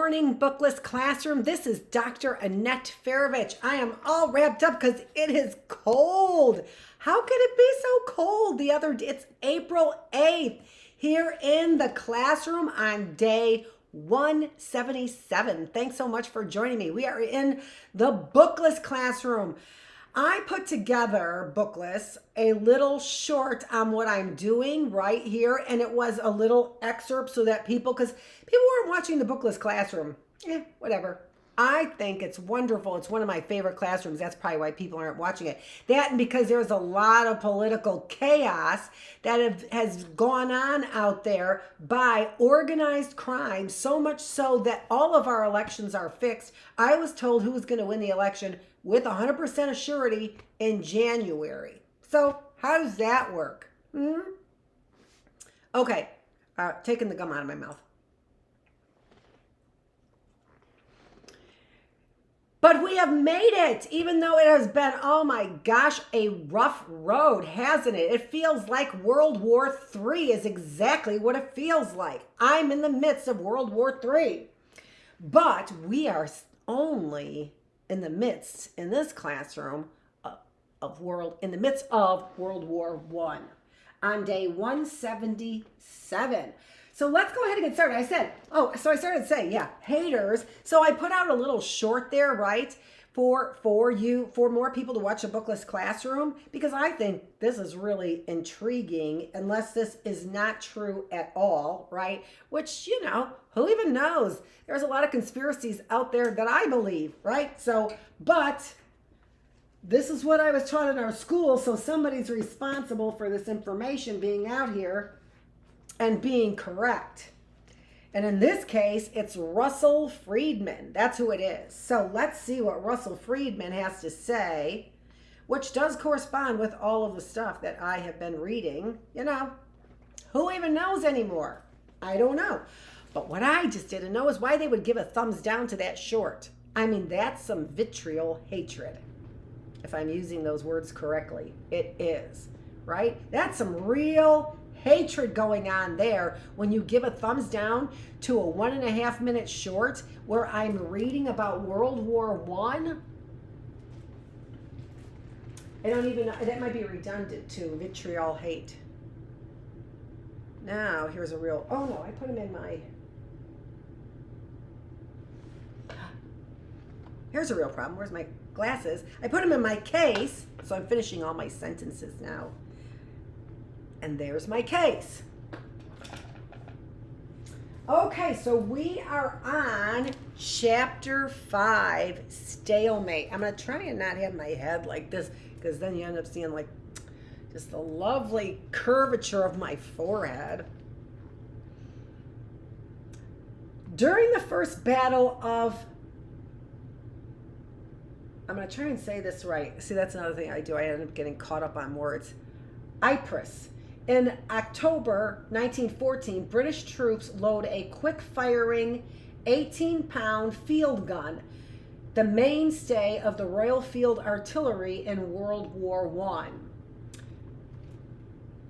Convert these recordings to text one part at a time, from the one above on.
morning, Bookless Classroom. This is Dr. Annette Feravich. I am all wrapped up because it is cold. How could it be so cold? It's April 8th here in the classroom on day 177. Thanks so much for joining me. We are in the Bookless Classroom. I put together, Bookless, a little short on what I'm doing right here, and it was a little excerpt so that because people weren't watching the Bookless Classroom. Whatever. I think it's wonderful. It's one of my favorite classrooms. That's probably why people aren't watching it. That and because there's a lot of political chaos that has gone on out there by organized crime, so much so that all of our elections are fixed. I was told who was going to win the election with 100% surety in January. So how does that work? Okay, taking the gum out of my mouth. But we have made it, even though it has been, oh my gosh, a rough road, hasn't it? It feels like World War III is exactly what it feels like. I'm in the midst of World War III. But we are only in the midst, in this classroom, in the midst of World War I on day 177. So let's go ahead and get started. I started to say, haters. So I put out a little short there, right, for more people to watch a Bookless Classroom, because I think this is really intriguing, unless this is not true at all, right? Which, who even knows? There's a lot of conspiracies out there that I believe, right? So, but this is what I was taught in our school, so somebody's responsible for this information being out here and being correct. And in this case, it's Russell Freedman. That's who it is. So let's see what Russell Freedman has to say, which does correspond with all of the stuff that I have been reading. Who even knows anymore? I don't know. But what I just didn't know is why they would give a thumbs down to that short. I mean, that's some vitriol hatred. If I'm using those words correctly, it is, right? That's some real hatred going on there when you give a thumbs down to a 1.5 minute short where I'm reading about World War I. I don't even know, that might be redundant too, vitriol hate. Now here's a real, oh no, I put him in my, here's a real problem. Where's my glasses? I put them in my case, so I'm finishing all my sentences now. And there's my case. Okay, so we are on chapter 5, stalemate. I'm going to try and not have my head like this, because then you end up seeing like just the lovely curvature of my forehead. During the first battle of, I'm going to try and say this right. See, that's another thing I do. I end up getting caught up on words. Ypres. In October 1914, British troops load a quick-firing 18-pound field gun, the mainstay of the Royal Field Artillery in World War I.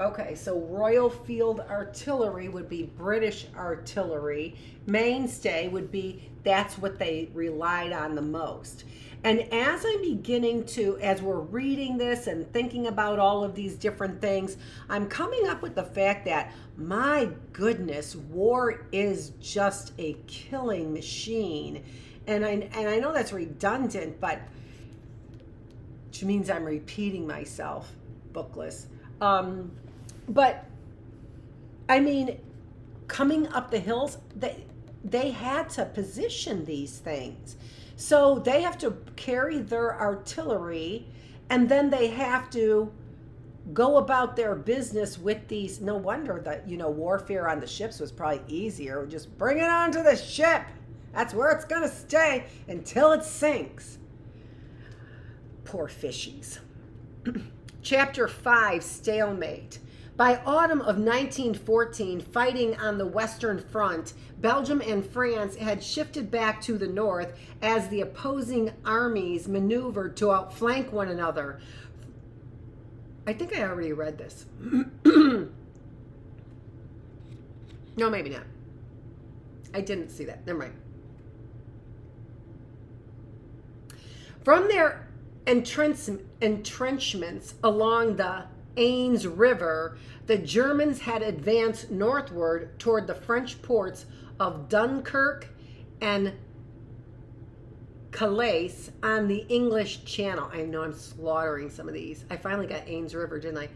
Okay, so Royal Field Artillery would be British artillery. Mainstay would be, that's what they relied on the most. And as I'm beginning to, as we're reading this and thinking about all of these different things, I'm coming up with the fact that, my goodness, war is just a killing machine. And I know that's redundant, but which means I'm repeating myself, Bookless. But I mean, coming up the hills, they had to position these things. So they have to carry their artillery, and then they have to go about their business with these. No wonder that, warfare on the ships was probably easier. Just bring it onto the ship. That's where it's going to stay until it sinks. Poor fishies. Chapter 5, stalemate. By autumn of 1914, fighting on the Western Front, Belgium and France had shifted back to the north as the opposing armies maneuvered to outflank one another. I think I already read this. No, maybe not. I didn't see that. Never mind. From their entrenchments along the Aisne River, the Germans had advanced northward toward the French ports of Dunkirk and Calais on the English Channel. I know I'm slaughtering some of these. I finally got Aisne River, didn't I?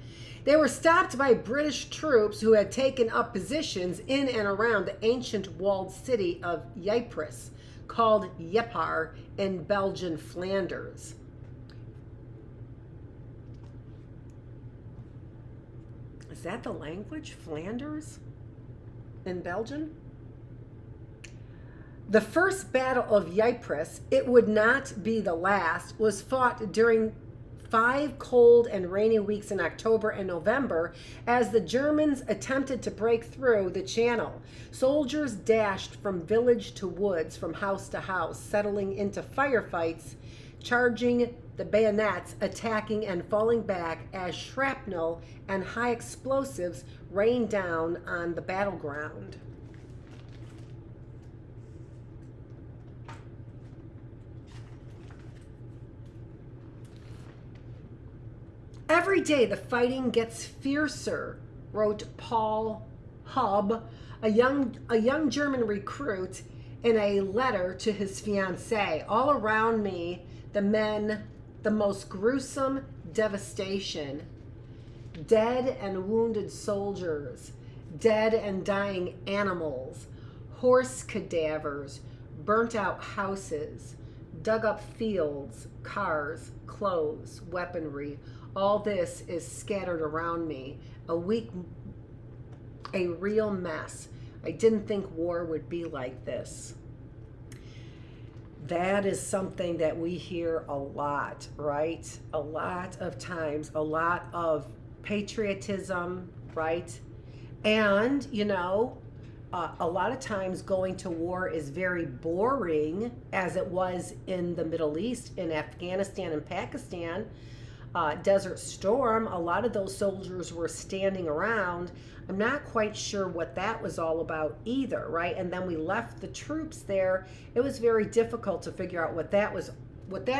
They were stopped by British troops who had taken up positions in and around the ancient walled city of Ypres, called Ypres in Belgian Flanders. Is that the language? Flanders? In Belgium? The first battle of Ypres, it would not be the last, was fought during 5 cold and rainy weeks in October and November as the Germans attempted to break through the channel. Soldiers dashed from village to woods, from house to house, settling into firefights, charging the bayonets, attacking and falling back as shrapnel and high explosives rained down on the battleground. Every day the fighting gets fiercer, wrote Paul Hub, a young German recruit, in a letter to his fiancée. All around me, the men, the most gruesome devastation. Dead and wounded soldiers, dead and dying animals, horse cadavers, burnt out houses, dug up fields, cars, clothes, weaponry. All this is scattered around me. A real mess. I didn't think war would be like this. That is something that we hear a lot, right? A lot of times, a lot of patriotism, right? And, a lot of times going to war is very boring, as it was in the Middle East, in Afghanistan and Pakistan. Desert Storm, a lot of those soldiers were standing around. I'm not quite sure what that was all about either, right? And then we left the troops there. It was very difficult to figure out what that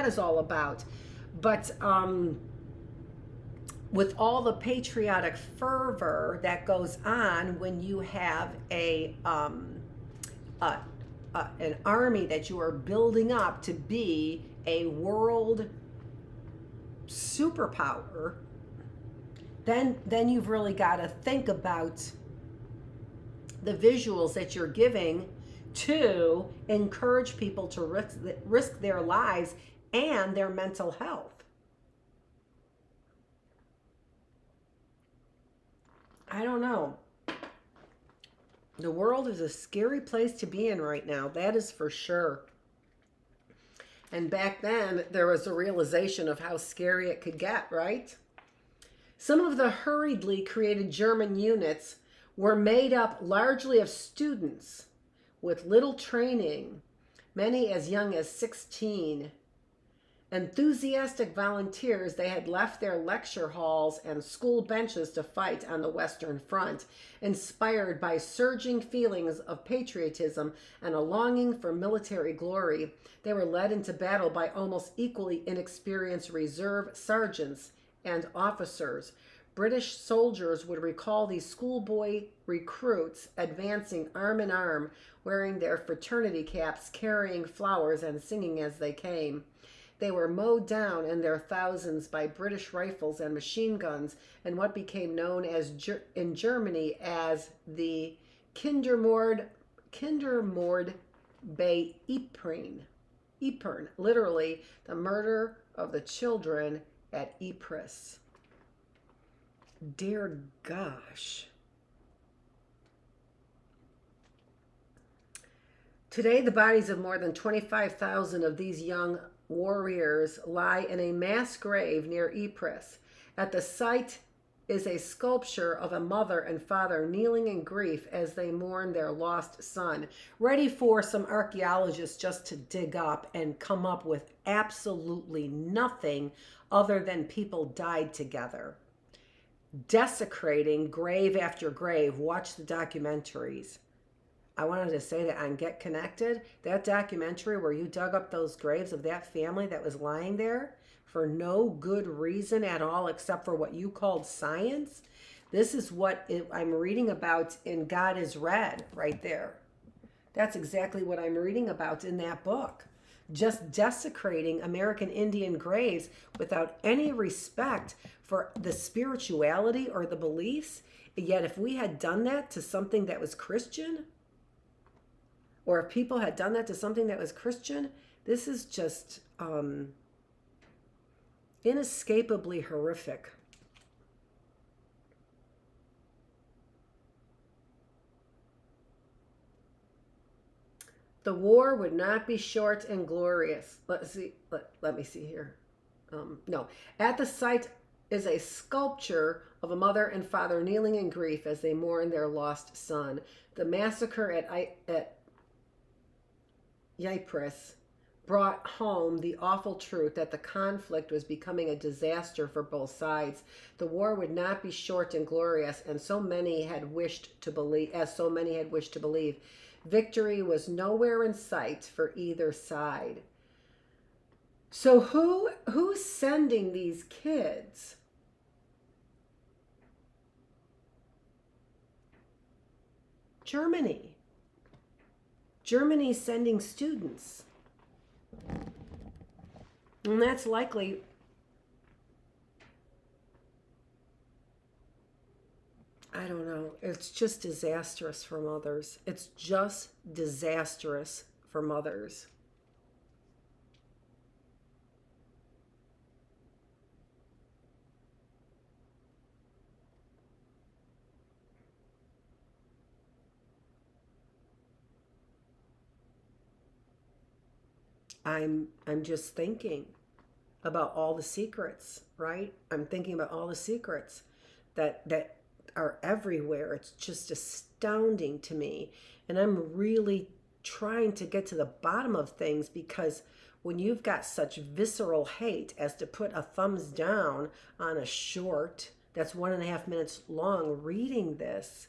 is all about. But with all the patriotic fervor that goes on when you have an army that you are building up to be a world superpower, then you've really got to think about the visuals that you're giving to encourage people to risk their lives and their mental health. I don't know. The world is a scary place to be in right now. That is for sure. And back then, there was a realization of how scary it could get, right? Some of the hurriedly created German units were made up largely of students with little training, many as young as 16. Enthusiastic volunteers, they had left their lecture halls and school benches to fight on the Western Front, inspired by surging feelings of patriotism and a longing for military glory. They were led into battle by almost equally inexperienced reserve sergeants and officers. British soldiers would recall these schoolboy recruits advancing arm in arm, wearing their fraternity caps, carrying flowers, and singing as they came. They were mowed down in their thousands by British rifles and machine guns in what became known as in Germany as the Kindermord bei Ypern, literally the murder of the children at Ypres. Dear gosh. Today, the bodies of more than 25,000 of these young warriors lie in a mass grave near Ypres. At the site is a sculpture of a mother and father kneeling in grief as they mourn their lost son, ready for some archaeologists just to dig up and come up with absolutely nothing other than people died together. Desecrating grave after grave. Watch the documentaries. I wanted to say that on Get Connected, that documentary where you dug up those graves of that family that was lying there for no good reason at all except for what you called science. This is what I'm reading about in God is Red right there. That's exactly what I'm reading about in that book. Just desecrating American Indian graves without any respect for the spirituality or the beliefs. Yet if we had done that to something that was Christian, or if people had done that to something that was Christian, this is just inescapably horrific. The war would not be short and glorious. Let's see. Let me see here. No. At the site is a sculpture of a mother and father kneeling in grief as they mourn their lost son. The massacre at Ypres brought home the awful truth that the conflict was becoming a disaster for both sides. The war would not be short and glorious, and so many had wished to believe. Victory was nowhere in sight for either side. So who's sending these kids? Germany. Germany's sending students. And that's likely I don't know. It's just disastrous for mothers. It's just disastrous for mothers. I'm just thinking about all the secrets, right? I'm thinking about all the secrets that are everywhere. It's just astounding to me. And I'm really trying to get to the bottom of things, because when you've got such visceral hate as to put a thumbs down on a short that's 1.5 minutes long reading this,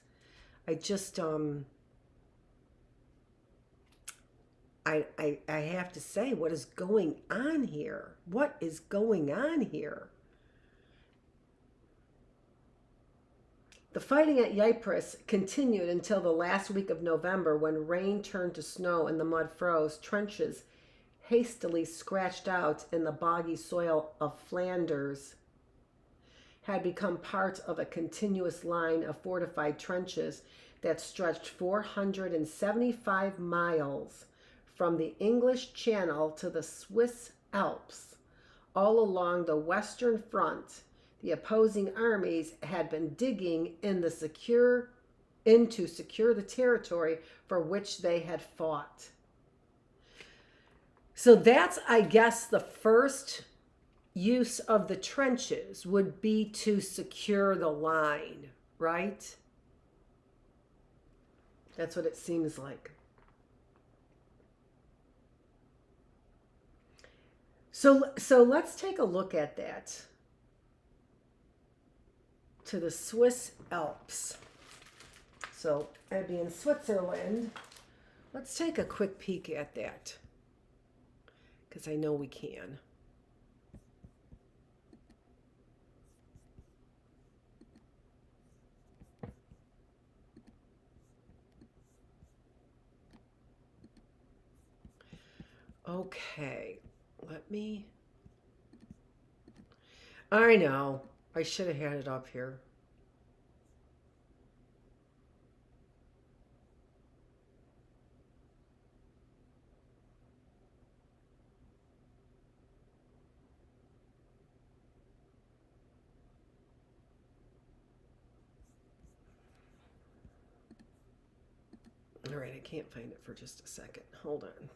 I just I have to say, what is going on here? What is going on here? The fighting at Ypres continued until the last week of November, when rain turned to snow and the mud froze. Trenches hastily scratched out in the boggy soil of Flanders had become part of a continuous line of fortified trenches that stretched 475 miles from the English Channel to the Swiss Alps. All along the Western Front, the opposing armies had been digging to secure the territory for which they had fought. So that's, I guess, the first use of the trenches would be to secure the line, right? That's what it seems like. So let's take a look at that. To the Swiss Alps. So I'd be in Switzerland. Let's take a quick peek at that, because I know we can. Okay, I know, I should have had it up here. All right, I can't find it for just a second. Hold on.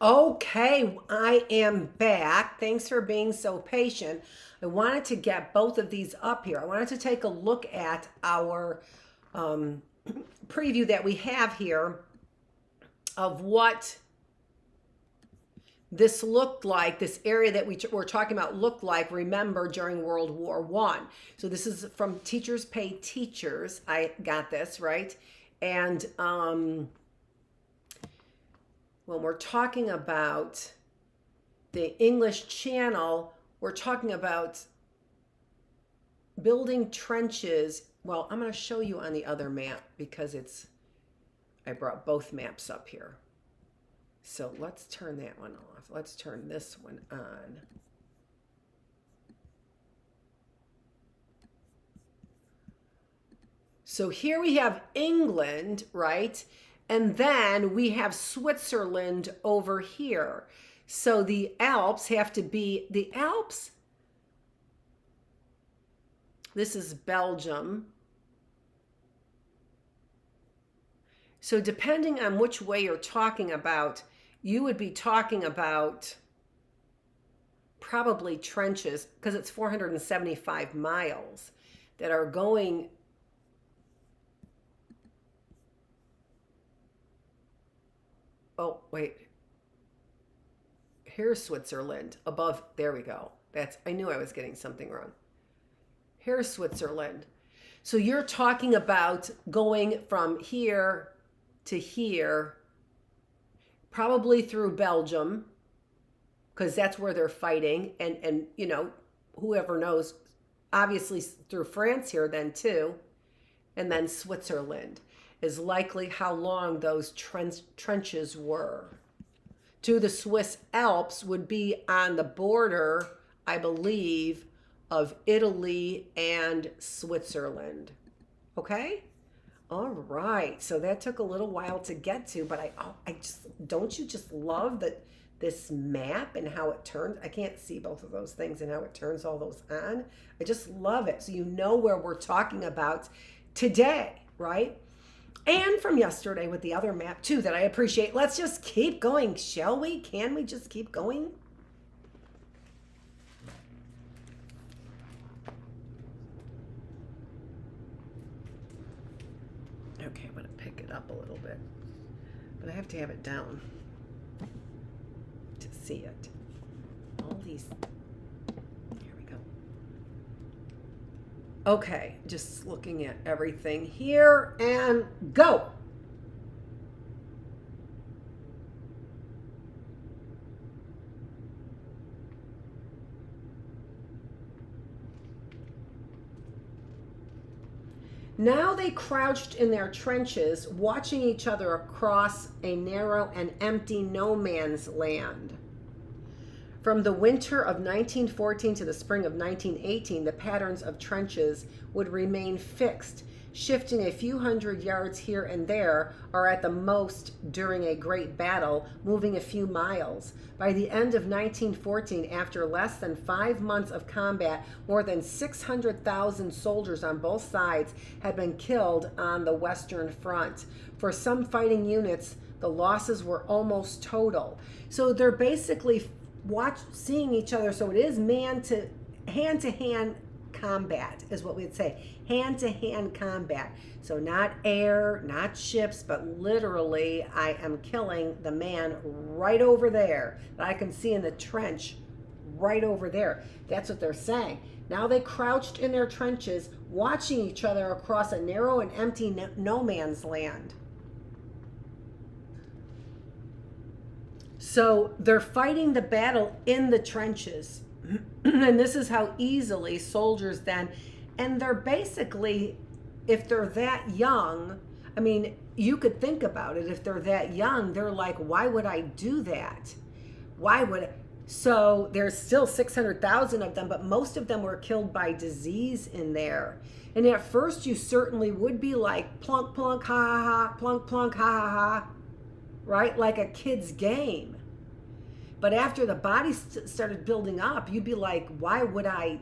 Okay, I am back. Thanks for being so patient. I wanted to get both of these up here. I wanted to take a look at our preview that we have here of what this looked like, this area that we're talking about looked like, remember, during World War I. So this is from Teachers Pay Teachers. I got this, right? And when we're talking about the English Channel, we're talking about building trenches. Well, I'm going to show you on the other map because I brought both maps up here. So let's turn that one off. Let's turn this one on. So here we have England, right? And then we have Switzerland over here. So the Alps have to be, the Alps, this is Belgium. So depending on which way you're talking about, you would be talking about probably trenches, because it's 475 miles that are going oh, wait. Here's Switzerland above. There we go. I knew I was getting something wrong. Here's Switzerland. So you're talking about going from here to here, probably through Belgium, because that's where they're fighting. And you know, whoever knows, obviously through France here then too. And then Switzerland is likely how long those trenches were. To the Swiss Alps would be on the border, I believe, of Italy and Switzerland. Okay? All right. So that took a little while to get to, but I just, don't you just love that this map and how it turns? I can't see both of those things and how it turns all those on. I just love it. So you know where we're talking about today, right? And from yesterday with the other map too that I appreciate. Let's just keep going, shall we? Can we just keep going? Okay, I'm going to pick it up a little bit. But I have to have it down to see it. All these... Okay, just looking at everything here and go. Now they crouched in their trenches, watching each other across a narrow and empty no man's land. From the winter of 1914 to the spring of 1918, the patterns of trenches would remain fixed, shifting a few hundred yards here and there, or at the most during a great battle, moving a few miles. By the end of 1914, after less than 5 months of combat, more than 600,000 soldiers on both sides had been killed on the Western Front. For some fighting units, the losses were almost total. So they're basically seeing each other. So it is hand-to-hand combat is what we'd say. Hand-to-hand combat. So not air, not ships, but literally I am killing the man right over there that I can see in the trench right over there. That's what they're saying. Now they crouched in their trenches, watching each other across a narrow and empty no man's land. So they're fighting the battle in the trenches. And this is how easily soldiers then, and they're basically, if they're that young, I mean, you could think about it. If they're that young, they're like, why would I do that? So there's still 600,000 of them, but most of them were killed by disease in there. And at first you certainly would be like, plunk, plunk, ha, ha, ha, plunk, plunk, ha, ha, ha, right? Like a kid's game. But after the bodies started building up, you'd be like, why would I,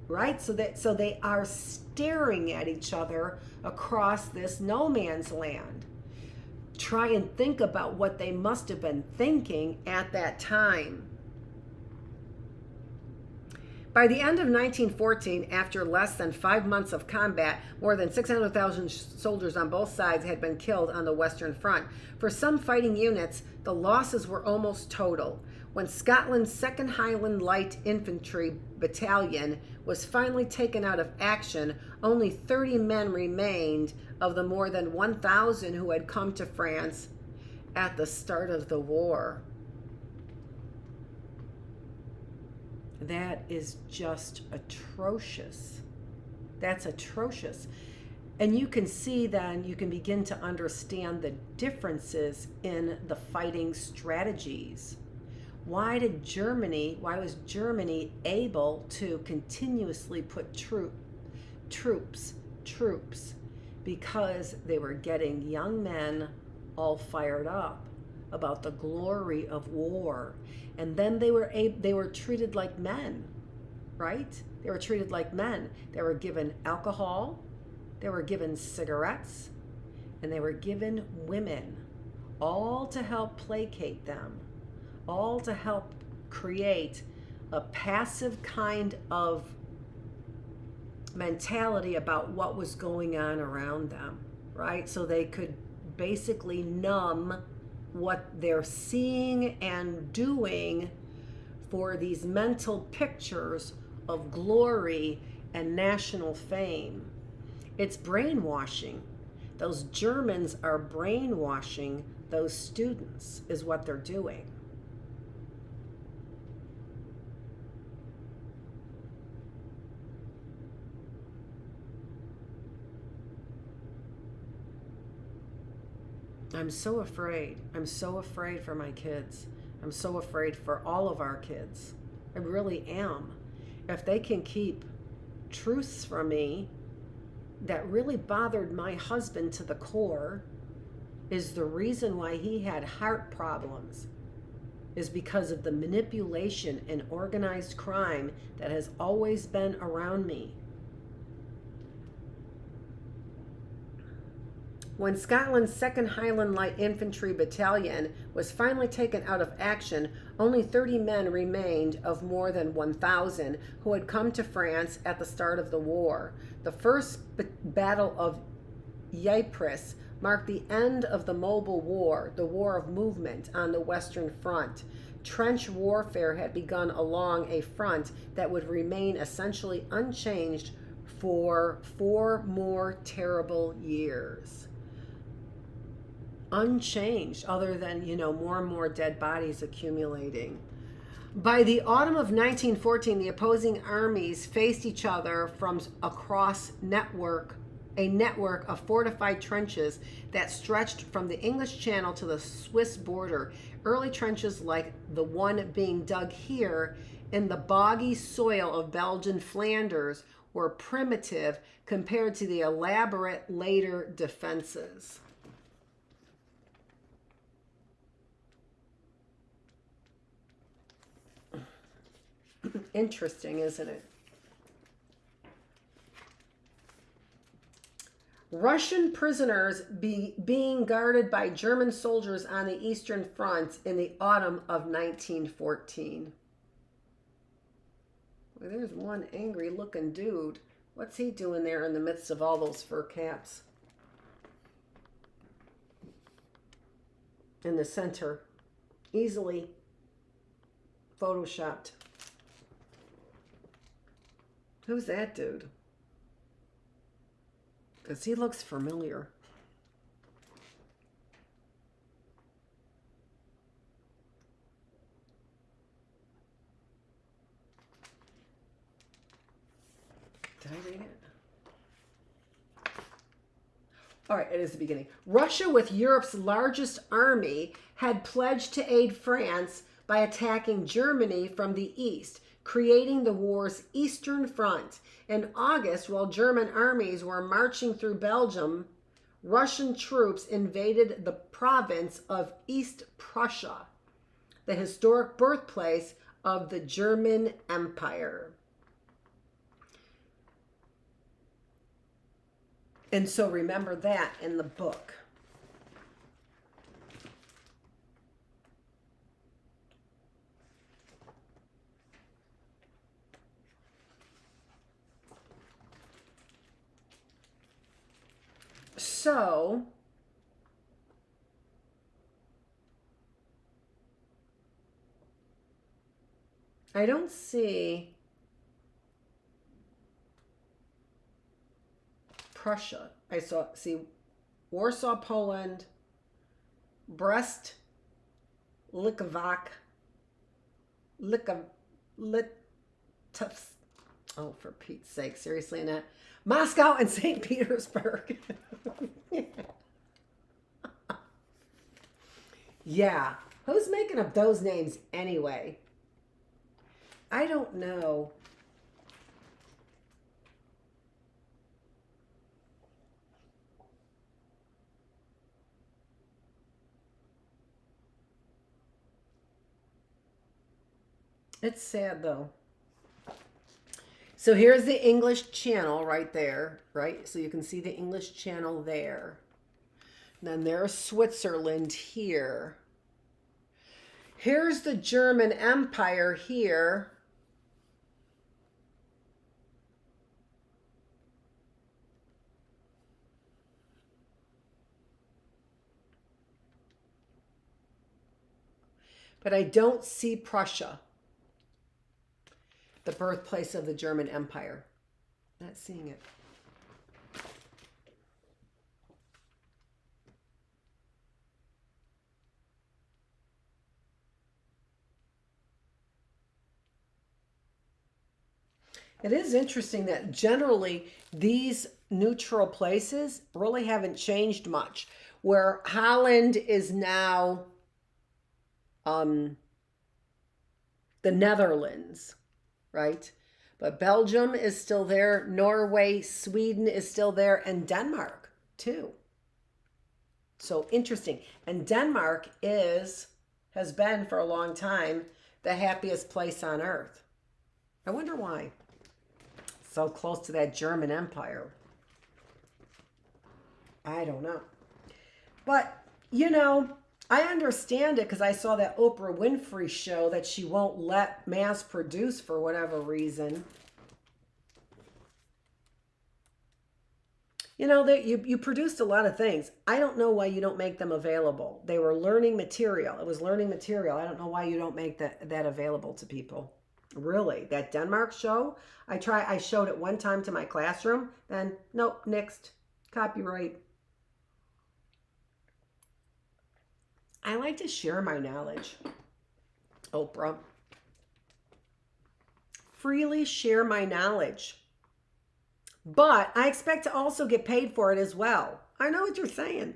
right? So they are staring at each other across this no man's land. Try and think about what they must have been thinking at that time. By the end of 1914, after less than 5 months of combat, more than 600,000 soldiers on both sides had been killed on the Western Front. For some fighting units, the losses were almost total. When Scotland's 2nd Highland Light Infantry Battalion was finally taken out of action, only 30 men remained of the more than 1,000 who had come to France at the start of the war. That is just atrocious. That's atrocious. And you can see then, you can begin to understand the differences in the fighting strategies. Why was Germany able to continuously put troops? Because they were getting young men all fired up about the glory of war. And then they were treated like men, right? They were treated like men. They were given alcohol, they were given cigarettes, and they were given women, all to help placate them, all to help create a passive kind of mentality about what was going on around them, right? So they could basically numb what they're seeing and doing for these mental pictures of glory and national fame. It's brainwashing. Those Germans are brainwashing those students, is what they're doing. I'm so afraid. I'm so afraid for my kids. I'm so afraid for all of our kids. I really am. If they can keep truths from me that really bothered my husband to the core, is the reason why he had heart problems, is because of the manipulation and organized crime that has always been around me. When Scotland's 2nd Highland Light Infantry Battalion was finally taken out of action, only 30 men remained of more than 1,000 who had come to France at the start of the war. The first Battle of Ypres marked the end of the mobile war, the war of movement on the Western Front. Trench warfare had begun along a front that would remain essentially unchanged for 4 more terrible years. Unchanged, other than, more and more dead bodies accumulating. By the autumn of 1914, the opposing armies faced each other from across a network of fortified trenches that stretched from the English Channel to the Swiss border. Early trenches like the one being dug here in the boggy soil of Belgian Flanders were primitive compared to the elaborate later defenses. Interesting, isn't it? Russian prisoners being guarded by German soldiers on the Eastern Front in the autumn of 1914. Well, there's one angry looking dude. What's he doing there in the midst of all those fur caps? In the center. Easily photoshopped. Who's that dude? Because he looks familiar. Did I read it? All right, it is the beginning. Russia, with Europe's largest army, had pledged to aid France by attacking Germany from the east, creating the war's Eastern Front. In August, while German armies were marching through Belgium, Russian troops invaded the province of East Prussia, the historic birthplace of the German Empire. And so remember that in the book. So, I don't see Prussia. I see Warsaw, Poland, Brest, Litvak, oh, for Pete's sake, seriously, Annette. Moscow and St. Petersburg. Yeah. Who's making up those names anyway? I don't know. It's sad though. So here's the English Channel right there, right? So you can see the English Channel there. And then there's Switzerland here. Here's the German Empire here. But I don't see Prussia, the birthplace of the German Empire. Not seeing it. It is interesting that generally these neutral places really haven't changed much. Where Holland is now the Netherlands, right? But Belgium is still there, Norway, Sweden is still there, and Denmark too. So interesting. And Denmark has been for a long time the happiest place on earth. I wonder why. So close to that German Empire. I don't know. But, you know, I understand it because I saw that Oprah Winfrey show that she won't let mass produce for whatever reason. You know, you produced a lot of things. I don't know why you don't make them available. They were learning material. It was learning material. I don't know why you don't make that available to people. Really, that Denmark show, I showed it one time to my classroom, then nope, nixed, copyright. I like to share my knowledge, Oprah. Freely share my knowledge. But I expect to also get paid for it as well. I know what you're saying.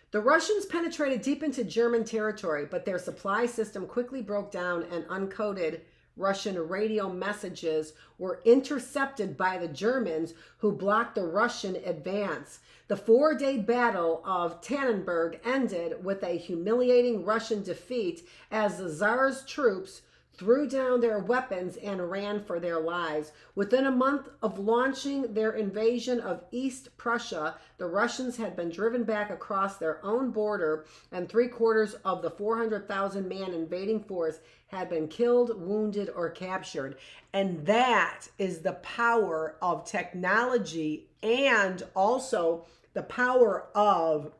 The Russians penetrated deep into German territory, but their supply system quickly broke down and uncoded Russian radio messages were intercepted by the Germans, who blocked the Russian advance. The 4-day Battle of Tannenberg ended with a humiliating Russian defeat as the Tsar's troops threw down their weapons and ran for their lives. Within a month of launching their invasion of East Prussia, the Russians had been driven back across their own border, and 3/4 of the 400,000-man invading force had been killed, wounded, or captured. And that is the power of technology, and also the power of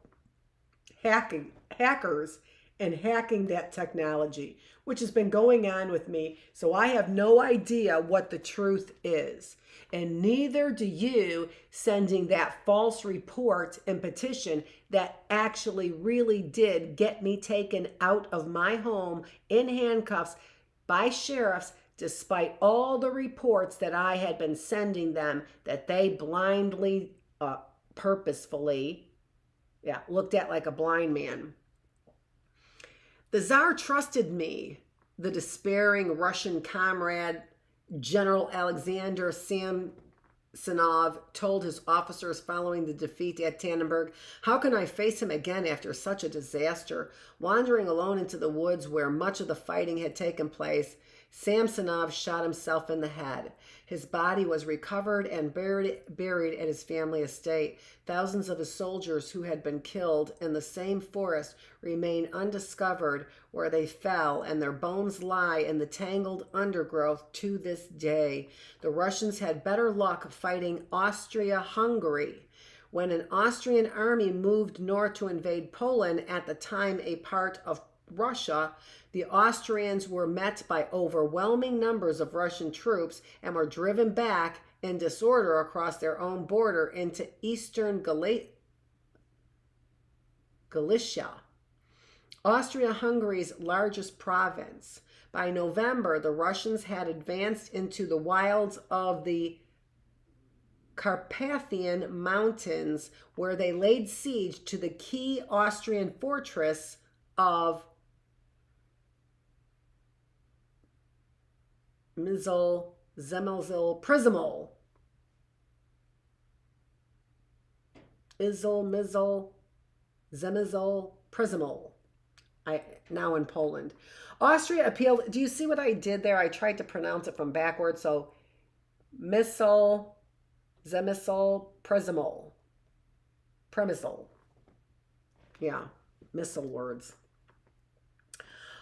hackers and hacking that technology, which has been going on with me. So I have no idea what the truth is. And neither do you, sending that false report and petition that actually really did get me taken out of my home in handcuffs by sheriffs, despite all the reports that I had been sending them that they blindly, purposefully, looked at like a blind man. The Tsar trusted me, the despairing Russian comrade, General Alexander Samsonov, told his officers following the defeat at Tannenberg. How can I face him again after such a disaster? Wandering alone into the woods where much of the fighting had taken place, Samsonov shot himself in the head. His body was recovered and buried at his family estate. Thousands of his soldiers who had been killed in the same forest remain undiscovered where they fell, and their bones lie in the tangled undergrowth to this day. The Russians had better luck fighting Austria-Hungary. When an Austrian army moved north to invade Poland, at the time a part of Russia, the Austrians were met by overwhelming numbers of Russian troops and were driven back in disorder across their own border into eastern Galicia, Austria-Hungary's largest province. By November, the Russians had advanced into the wilds of the Carpathian Mountains, where they laid siege to the key Austrian fortress of Przemysl. Now in Poland. Austria appealed. Do you see what I did there? I tried to pronounce it from backwards. So Przemysl. Yeah, missile words.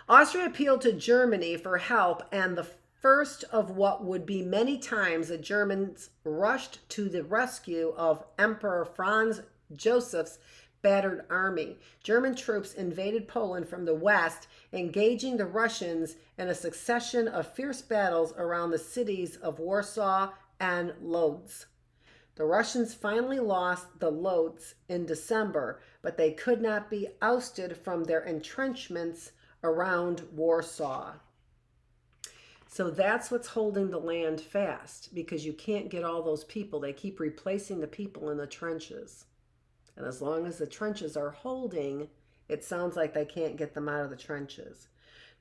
Austria appealed to Germany for help, and the first of what would be many times the Germans rushed to the rescue of Emperor Franz Joseph's battered army. German troops invaded Poland from the west, engaging the Russians in a succession of fierce battles around the cities of Warsaw and Lodz. The Russians finally lost the Lodz in December, but they could not be ousted from their entrenchments around Warsaw. So that's what's holding the land fast, because you can't get all those people. They keep replacing the people in the trenches. And as long as the trenches are holding, it sounds like they can't get them out of the trenches.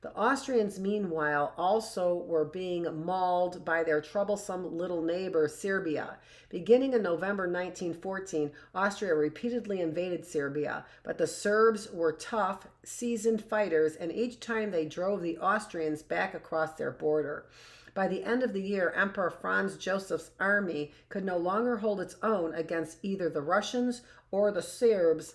The Austrians, meanwhile, also were being mauled by their troublesome little neighbor, Serbia. Beginning in November 1914, Austria repeatedly invaded Serbia, but the Serbs were tough, seasoned fighters, and each time they drove the Austrians back across their border. By the end of the year, Emperor Franz Joseph's army could no longer hold its own against either the Russians or the Serbs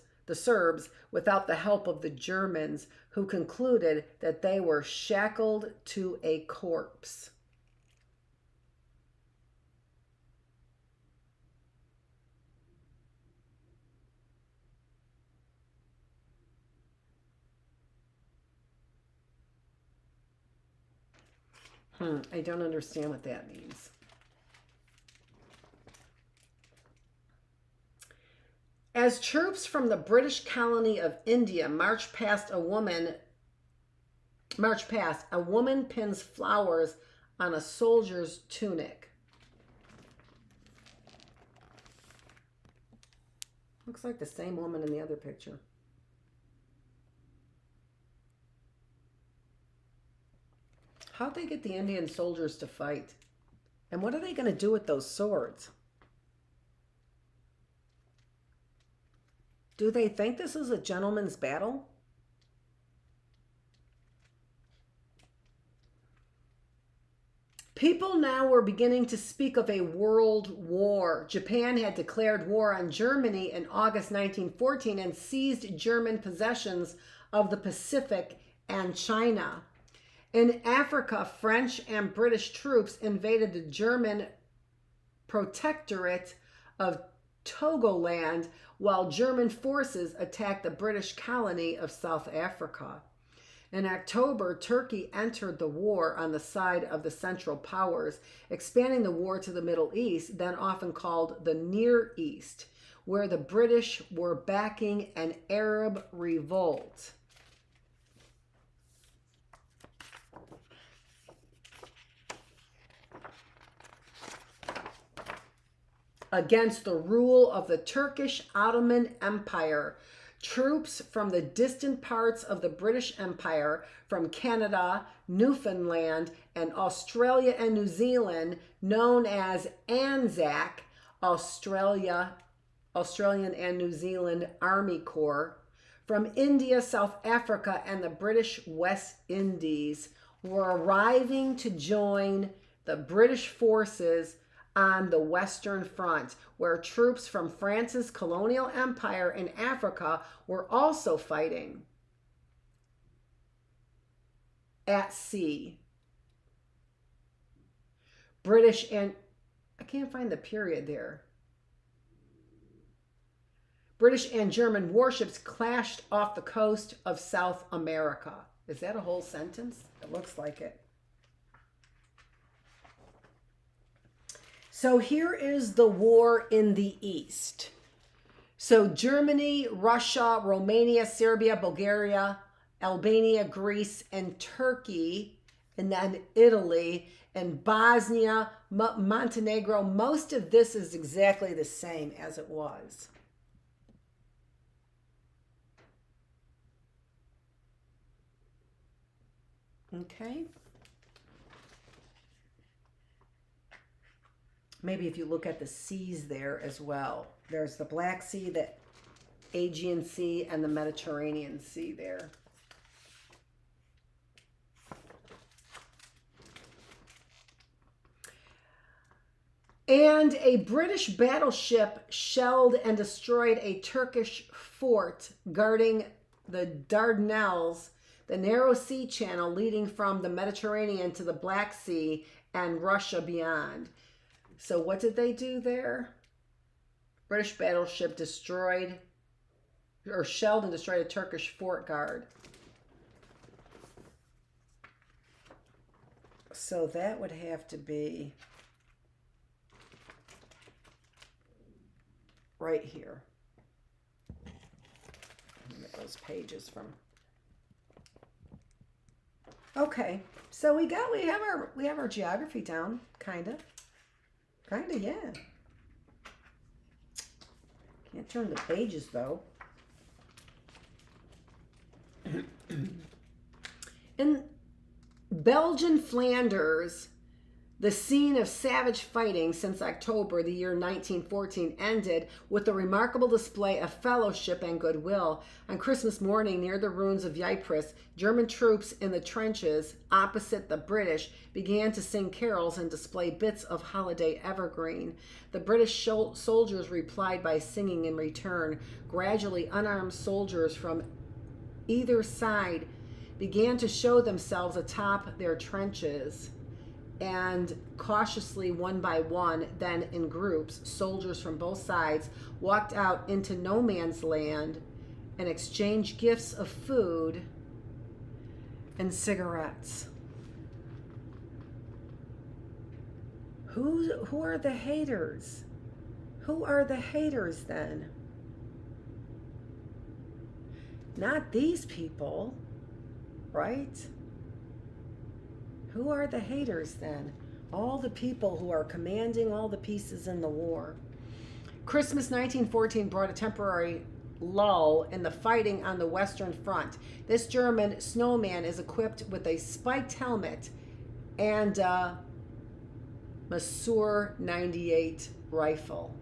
without the help of the Germans, who concluded that they were shackled to a corpse. I don't understand what that means. As troops from the British colony of India march past, a woman pins flowers on a soldier's tunic. Looks like the same woman in the other picture. how'd they get the Indian soldiers to fight? And what are they going to do with those swords? Do they think this is a gentleman's battle? People now were beginning to speak of a world war. Japan had declared war on Germany in August 1914 and seized German possessions of the Pacific and China. In Africa, French and British troops invaded the German protectorate of Togoland, while German forces attacked the British colony of South Africa. In October, Turkey entered the war on the side of the Central Powers, expanding the war to the Middle East, then often called the Near East, where the British were backing an Arab revolt. Against the rule of the Turkish Ottoman Empire. Troops from the distant parts of the British Empire, from Canada, Newfoundland, and Australia and New Zealand, known as ANZAC, Australian and New Zealand Army Corps, from India, South Africa, and the British West Indies, were arriving to join the British forces on the Western Front, where troops from France's colonial empire in Africa were also fighting. At sea. British and, I can't find the period there. British and German warships clashed off the coast of South America. Is that a whole sentence? It looks like it. So here is the war in the East. So Germany, Russia, Romania, Serbia, Bulgaria, Albania, Greece, and Turkey, and then Italy, and Bosnia, Montenegro. Most of this is exactly the same as it was. Okay. Maybe if you look at the seas there as well. There's the Black Sea, the Aegean Sea, and the Mediterranean Sea there. And a British battleship shelled and destroyed a Turkish fort guarding the Dardanelles, the narrow sea channel leading from the Mediterranean to the Black Sea and Russia beyond. So what did they do there? British battleship destroyed or shelled and destroyed a Turkish fort guard. So that would have to be right here. Get those pages from. Okay, so we have our geography down, kinda, yeah. Can't turn the pages though. In Belgian Flanders, the scene of savage fighting since October the year 1914 ended with a remarkable display of fellowship and goodwill. On Christmas morning, near the ruins of Ypres, German troops in the trenches opposite the British began to sing carols and display bits of holiday evergreen. The British soldiers replied by singing in return. Gradually, unarmed soldiers from either side began to show themselves atop their trenches. And cautiously, one by one, then in groups, soldiers from both sides walked out into no man's land and exchanged gifts of food and cigarettes. Who are the haters? Who are the haters then? Not these people, right? Who are the haters then? All the people who are commanding all the pieces in the war. Christmas 1914 brought a temporary lull in the fighting on the Western Front. This German snowman is equipped with a spiked helmet and Masur 98 rifle.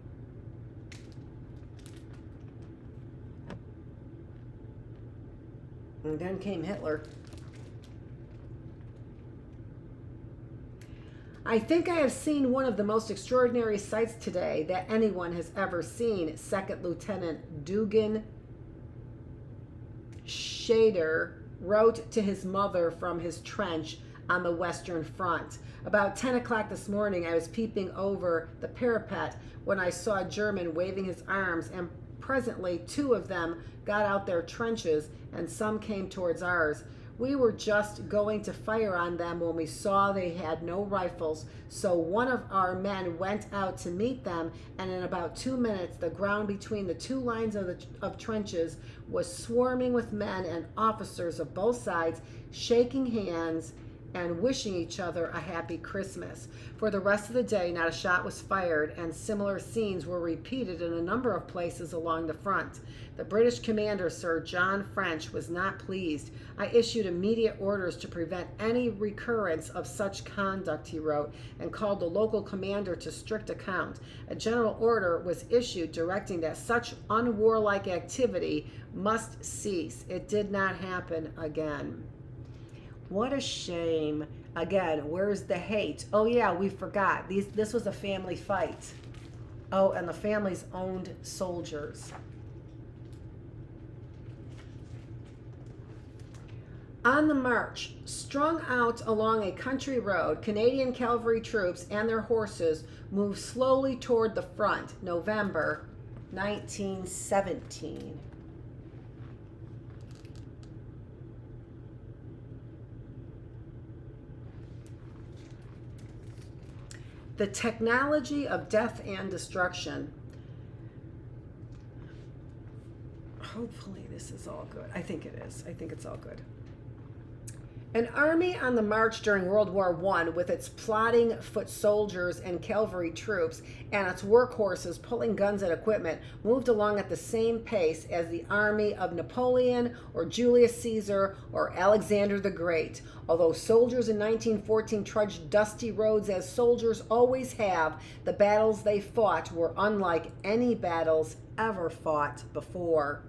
And then came Hitler. I think I have seen one of the most extraordinary sights today that anyone has ever seen, Second Lieutenant Dugan Shader wrote to his mother from his trench on the Western Front. About 10 o'clock this morning, I was peeping over the parapet when I saw a German waving his arms, and presently 2 of them got out their trenches and some came towards ours. We were just going to fire on them when we saw they had no rifles, so one of our men went out to meet them, and in about 2 minutes the ground between the 2 lines of trenches was swarming with men and officers of both sides, shaking hands and wishing each other a happy Christmas. For the rest of the day, not a shot was fired, and similar scenes were repeated in a number of places along the front. The British commander, Sir John French, was not pleased. I issued immediate orders to prevent any recurrence of such conduct, he wrote, and called the local commander to strict account. A general order was issued directing that such unwarlike activity must cease. It did not happen again. What a shame. Again, where's the hate? Oh yeah, we forgot. This was a family fight. Oh, and the families owned soldiers. On the march, strung out along a country road, Canadian cavalry troops and their horses moved slowly toward the front, November 1917. The technology of death and destruction. Hopefully this is all good. I think it is. I think it's all good. An army on the march during World War I, with its plodding foot soldiers and cavalry troops and its workhorses pulling guns and equipment, moved along at the same pace as the army of Napoleon or Julius Caesar or Alexander the Great. Although soldiers in 1914 trudged dusty roads as soldiers always have, the battles they fought were unlike any battles ever fought before.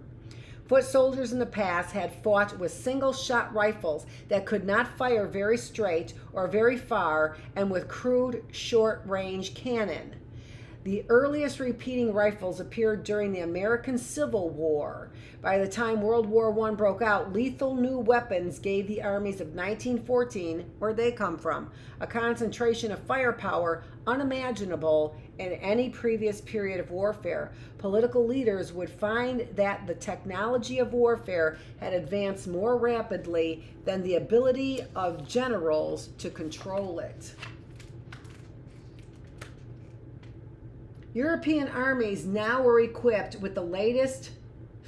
Foot soldiers in the past had fought with single-shot rifles that could not fire very straight or very far, and with crude, short-range cannon. The earliest repeating rifles appeared during the American Civil War. By the time World War I broke out, lethal new weapons gave the armies of 1914, where'd they come from, a concentration of firepower unimaginable in any previous period of warfare. Political leaders would find that the technology of warfare had advanced more rapidly than the ability of generals to control it. European armies now were equipped with the latest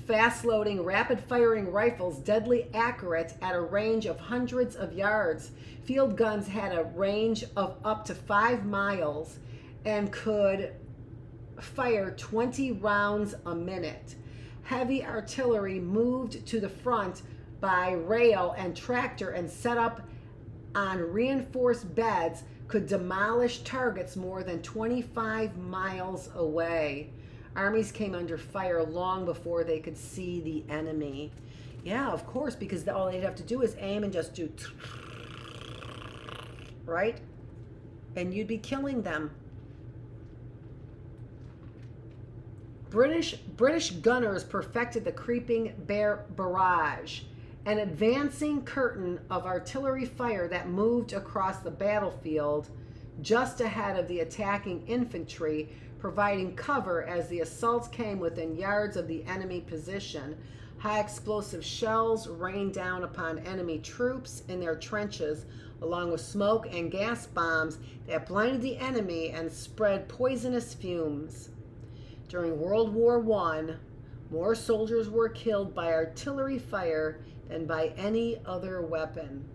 fast-loading, rapid-firing rifles, deadly accurate at a range of hundreds of yards. Field guns had a range of up to 5 miles and could fire 20 rounds a minute. Heavy artillery moved to the front by rail and tractor and set up on reinforced beds could demolish targets more than 25 miles away. Armies came under fire long before they could see the enemy. Yeah, of course, because all they'd have to do is aim and just do, right? And you'd be killing them. British gunners perfected the creeping barrage, an advancing curtain of artillery fire that moved across the battlefield just ahead of the attacking infantry, providing cover as the assaults came within yards of the enemy position. High explosive shells rained down upon enemy troops in their trenches, along with smoke and gas bombs that blinded the enemy and spread poisonous fumes. During World War I, more soldiers were killed by artillery fire than by any other weapon.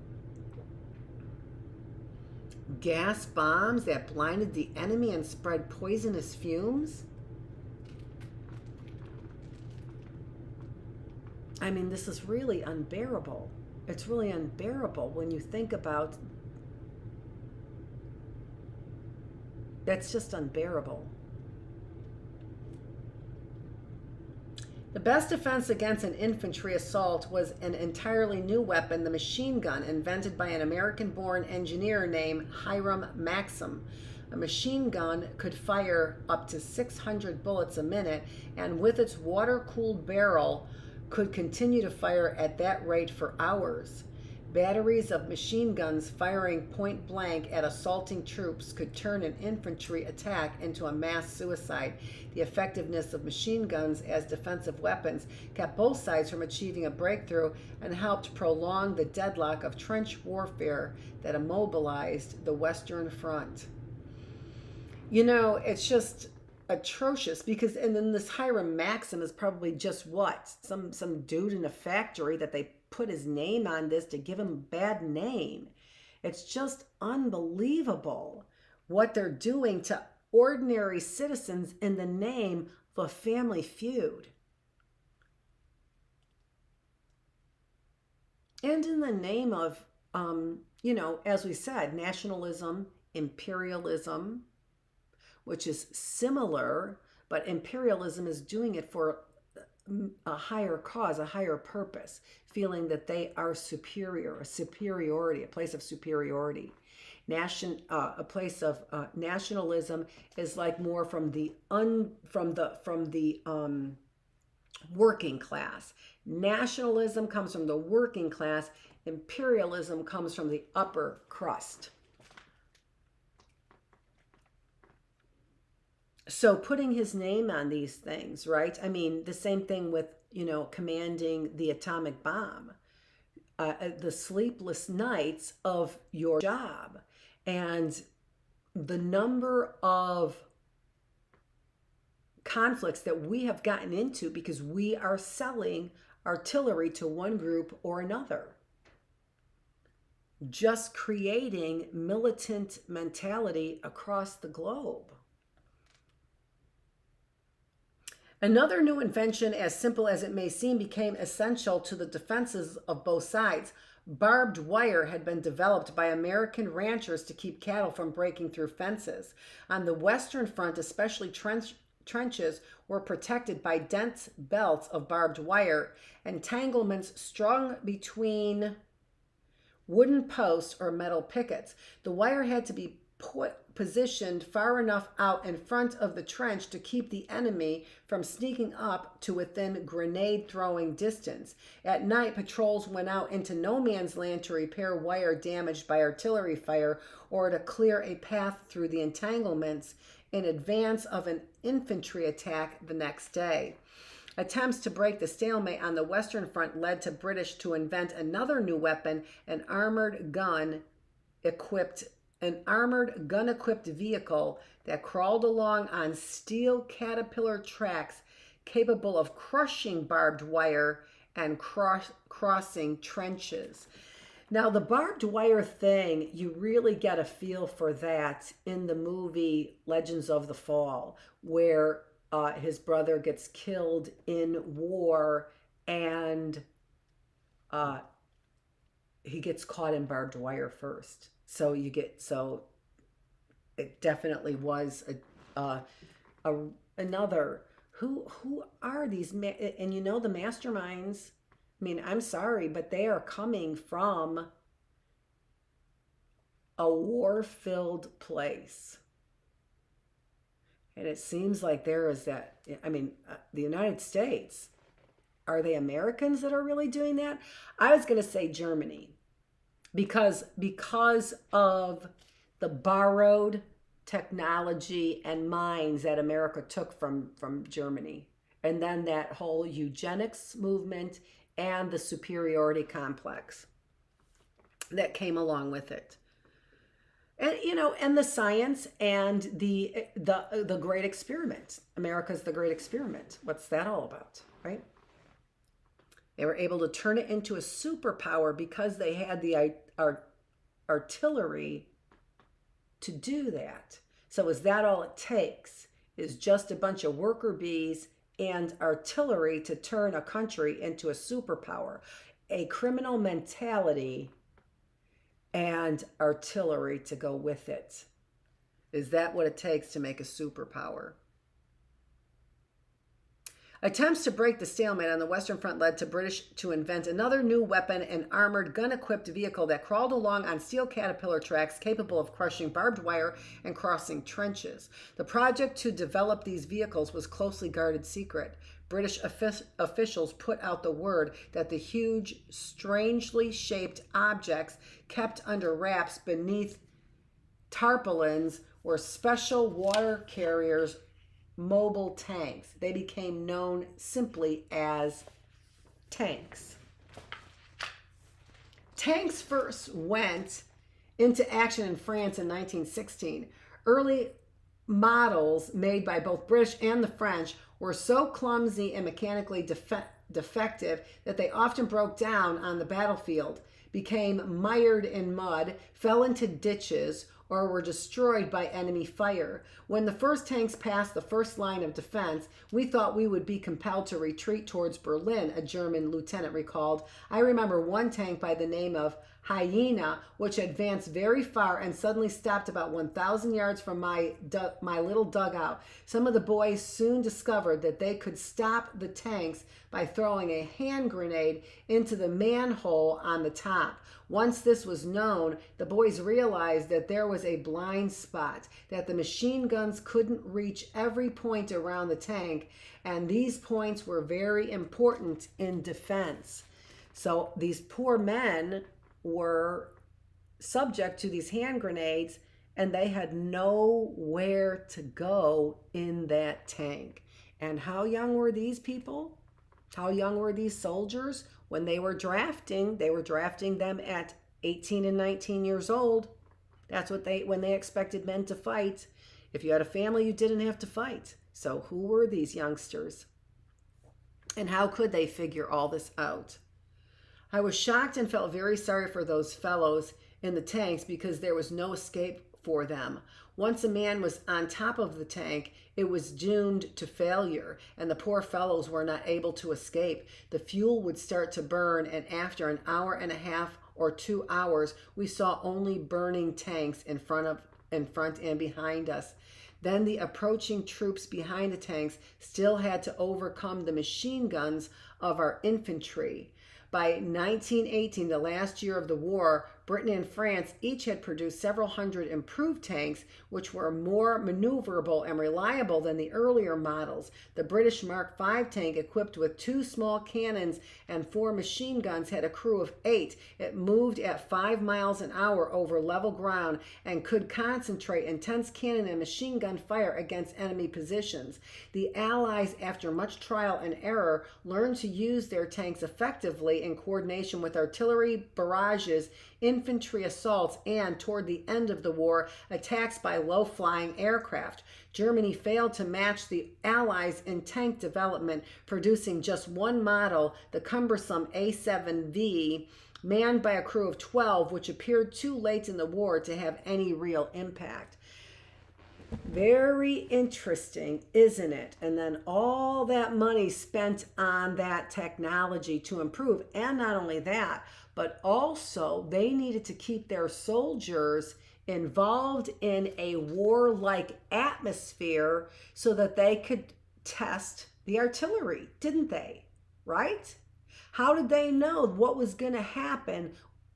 Gas bombs that blinded the enemy and spread poisonous fumes? I mean, this is really unbearable. It's really unbearable when you think about, That's just unbearable. The best defense against an infantry assault was an entirely new weapon, the machine gun, invented by an American-born engineer named Hiram Maxim. A machine gun could fire up to 600 bullets a minute, and with its water-cooled barrel, could continue to fire at that rate for hours. Batteries of machine guns firing point blank at assaulting troops could turn an infantry attack into a mass suicide. The effectiveness of machine guns as defensive weapons kept both sides from achieving a breakthrough and helped prolong the deadlock of trench warfare that immobilized the Western Front. You know, it's just atrocious because, and then this Hiram Maxim is probably just what? Some dude in a factory that they put his name on this to give him a bad name. It's just unbelievable what they're doing to ordinary citizens in the name of a family feud. And in the name of, you know, as we said, nationalism, imperialism, which is similar, but imperialism is doing it for a higher cause, a higher purpose, feeling that they are superior, a superiority, a place of superiority. A place of nationalism is like more from the working class. Nationalism comes from the working class. Imperialism comes from the upper crust. So putting his name on these things, right? I mean, the same thing with, you know, commanding the atomic bomb, the sleepless nights of your job, and the number of conflicts that we have gotten into because we are selling artillery to one group or another. Just creating militant mentality across the globe. Another new invention, as simple as it may seem, became essential to the defenses of both sides. Barbed wire had been developed by American ranchers to keep cattle from breaking through fences. On the Western Front, especially trenches were protected by dense belts of barbed wire, entanglements strung between wooden posts or metal pickets. The wire had to be positioned far enough out in front of the trench to keep the enemy from sneaking up to within grenade throwing distance. At night, patrols went out into no man's land to repair wire damaged by artillery fire or to clear a path through the entanglements in advance of an infantry attack the next day. Attempts to break the stalemate on the Western Front led to British to invent another new weapon, an armored gun-equipped vehicle that crawled along on steel caterpillar tracks capable of crushing barbed wire and crossing trenches. Now, the barbed wire thing, you really get a feel for that in the movie Legends of the Fall, where his brother gets killed in war and he gets caught in barbed wire first. So it definitely was another. Who are these? And you know, the masterminds, I mean, I'm sorry, but they are coming from a war-filled place. And it seems like there is that, I mean, the United States, are they Americans that are really doing that? I was going to say Germany. Because of the borrowed technology and minds that America took from Germany. And then that whole eugenics movement and the superiority complex that came along with it. And, you know, and the science and the great experiment. America's the great experiment. What's that all about, right? They were able to turn it into a superpower because they had the artillery to do that. So is that all it takes? Is just a bunch of worker bees and artillery to turn a country into a superpower? A criminal mentality and artillery to go with it. Is that what it takes to make a superpower? Attempts to break the stalemate on the Western Front led to British to invent another new weapon, an armored, gun-equipped vehicle that crawled along on steel caterpillar tracks capable of crushing barbed wire and crossing trenches. The project to develop these vehicles was closely guarded secret. British officials put out the word that the huge, strangely shaped objects kept under wraps beneath tarpaulins were special water carriers, mobile tanks. They became known simply as tanks. Tanks first went into action in France in 1916. Early models made by both British and the French were so clumsy and mechanically defective that they often broke down on the battlefield, became mired in mud, fell into ditches, or were destroyed by enemy fire. When the first tanks passed the first line of defense, we thought we would be compelled to retreat towards Berlin, a German lieutenant recalled. I remember one tank by the name of Hyena, which advanced very far and suddenly stopped about 1,000 yards from my little dugout. Some of the boys soon discovered that they could stop the tanks by throwing a hand grenade into the manhole on the top. Once this was known, the boys realized that there was a blind spot, that the machine guns couldn't reach every point around the tank, and these points were very important in defense. So these poor men were subject to these hand grenades, and they had nowhere to go in that tank. And how young were these people? How young were these soldiers? When they were drafting them at 18 and 19 years old. That's when they expected men to fight. If you had a family, you didn't have to fight. So who were these youngsters? And how could they figure all this out? I was shocked and felt very sorry for those fellows in the tanks because there was no escape for them. Once a man was on top of the tank, it was doomed to failure, and the poor fellows were not able to escape. The fuel would start to burn, and after an hour and a half or 2 hours, we saw only burning tanks in front and behind us. Then the approaching troops behind the tanks still had to overcome the machine guns of our infantry. By 1918, the last year of the war, Britain and France each had produced several hundred improved tanks, which were more maneuverable and reliable than the earlier models. The British Mark V tank, equipped with 2 small cannons and 4 machine guns, had a crew of 8. It moved at 5 miles an hour over level ground and could concentrate intense cannon and machine gun fire against enemy positions. The Allies, after much trial and error, learned to use their tanks effectively in coordination with artillery barrages, infantry assaults, and, toward the end of the war, attacks by low-flying aircraft. Germany failed to match the Allies in tank development, producing just one model, the cumbersome A7V, manned by a crew of 12, which appeared too late in the war to have any real impact. Very interesting, isn't it? And then all that money spent on that technology to improve. And not only that, but also they needed to keep their soldiers involved in a warlike atmosphere so that they could test the artillery, didn't they? Right? How did they know what was going to happen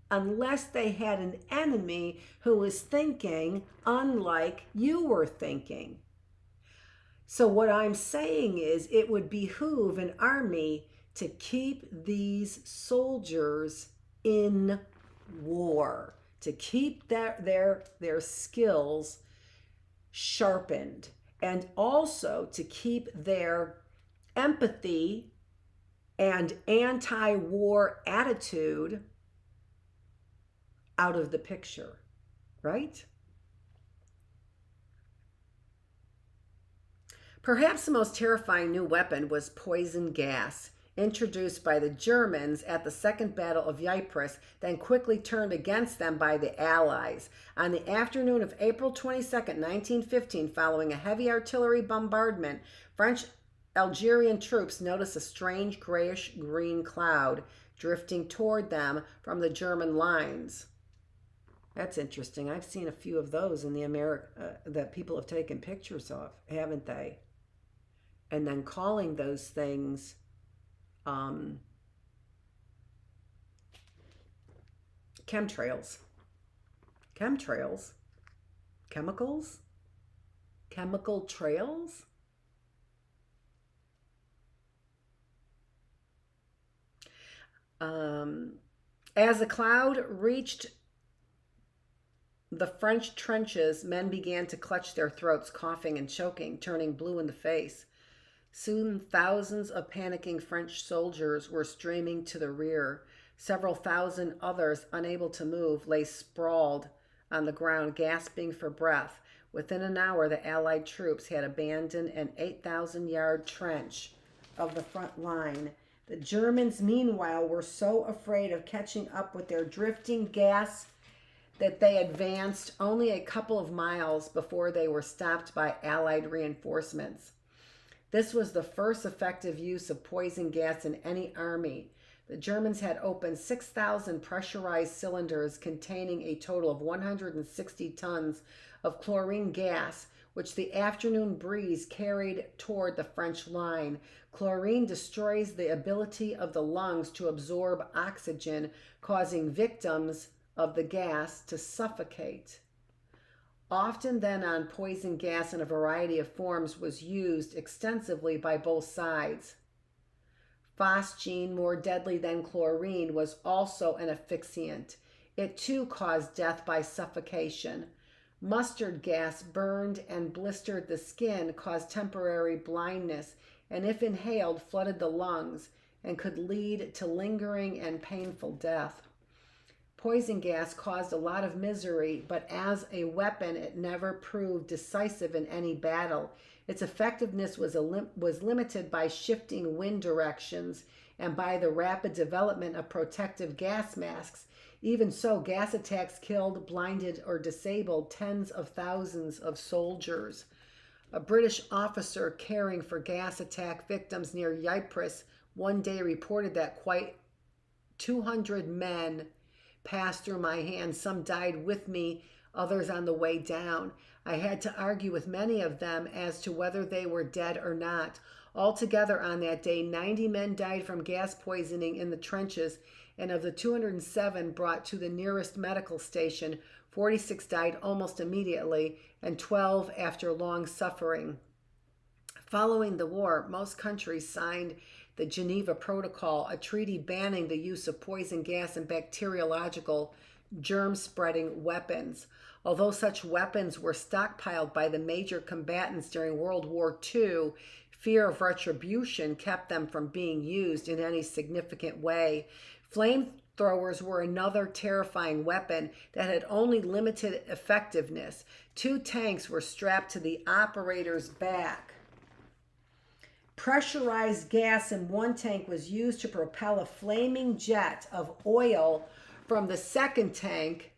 unless they had an enemy who was thinking unlike you were thinking? So what I'm saying is it would behoove an army to keep these soldiers in war, to keep their skills sharpened, and also to keep their empathy and anti-war attitude out of the picture, right? Perhaps the most terrifying new weapon was poison gas, introduced by the Germans at the Second Battle of Ypres, then quickly turned against them by the Allies. On the afternoon of April 22, 1915, following a heavy artillery bombardment, French Algerian troops noticed a strange grayish-green cloud drifting toward them from the German lines. That's interesting. I've seen a few of those in the that people have taken pictures of, haven't they? And then calling those things um, chemtrails. Chemtrails? Chemicals? Chemical trails? As the cloud reached the French trenches, men began to clutch their throats, coughing and choking, turning blue in the face. Soon thousands of panicking French soldiers were streaming to the rear. Several thousand others, unable to move, lay sprawled on the ground, gasping for breath. Within an hour, the Allied troops had abandoned an 8,000-yard trench of the front line. The Germans, meanwhile, were so afraid of catching up with their drifting gas that they advanced only a couple of miles before they were stopped by Allied reinforcements. This was the first effective use of poison gas in any army. The Germans had opened 6,000 pressurized cylinders containing a total of 160 tons of chlorine gas, which the afternoon breeze carried toward the French line. Chlorine destroys the ability of the lungs to absorb oxygen, causing victims of the gas to suffocate. Often then on poison gas in a variety of forms was used extensively by both sides. Phosgene, more deadly than chlorine, was also an asphyxiant. It too caused death by suffocation. Mustard gas burned and blistered the skin, caused temporary blindness, and if inhaled, flooded the lungs and could lead to lingering and painful death. Poison gas caused a lot of misery, but as a weapon, it never proved decisive in any battle. Its effectiveness was limited by shifting wind directions and by the rapid development of protective gas masks. Even so, gas attacks killed, blinded, or disabled tens of thousands of soldiers. A British officer caring for gas attack victims near Ypres one day reported that quite 200 men passed through my hands. Some died with me, others on the way down. I had to argue with many of them as to whether they were dead or not. Altogether on that day, 90 men died from gas poisoning in the trenches, and of the 207 brought to the nearest medical station, 46 died almost immediately, and 12 after long suffering. Following the war, most countries signed the Geneva Protocol, a treaty banning the use of poison gas and bacteriological germ-spreading weapons. Although such weapons were stockpiled by the major combatants during World War II, fear of retribution kept them from being used in any significant way. Flamethrowers were another terrifying weapon that had only limited effectiveness. 2 tanks were strapped to the operator's back. Pressurized gas in one tank was used to propel a flaming jet of oil from the second tank